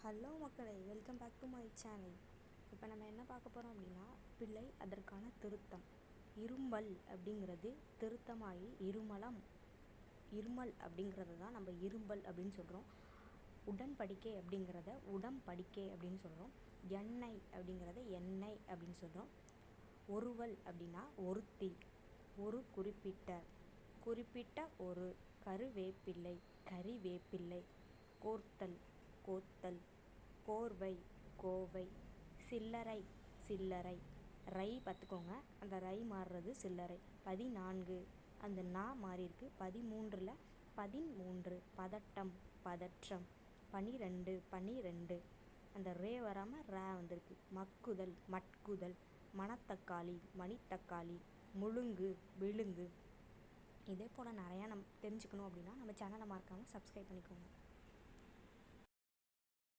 Hello மக்களே, welcome back to my channel. இப்போ நம்ம என்ன பார்க்க போகிறோம் அப்படின்னா, பிழை அதற்கான திருத்தம். இருமல் அப்படிங்கிறது திருத்தமாகி இருமல் அப்படிங்கிறது தான் நம்ம இரும்பல் அப்படின்னு சொல்கிறோம். உடன்படிக்கை அப்படிங்கிறத உடம்படிக்கை அப்படின்னு சொல்கிறோம். எண்ணெய் அப்படிங்கிறத எண்ணெய் அப்படின்னு சொல்கிறோம். ஒருவல் அப்படின்னா ஒருத்தி, ஒரு குறிப்பிட்ட ஒரு கறிவேப்பிள்ளை, கோத்தல், கோர்வை, கோவை, சில்லறை, ரை பார்த்துக்கோங்க, அந்த ரை மாறுறது சில்லறை. 14 அந்த நா மாறி இருக்கு. 13 பதற்றம். 12 அந்த ரே வராமல் ரே வந்திருக்கு. மட்குதல், மணித்தக்காளி, விழுங்கு. இதே போல் நிறையா நம்ம தெரிஞ்சுக்கணும் அப்படின்னா நம்ம சேனலை மறக்காமல் சப்ஸ்கிரைப் பண்ணிக்கோங்க.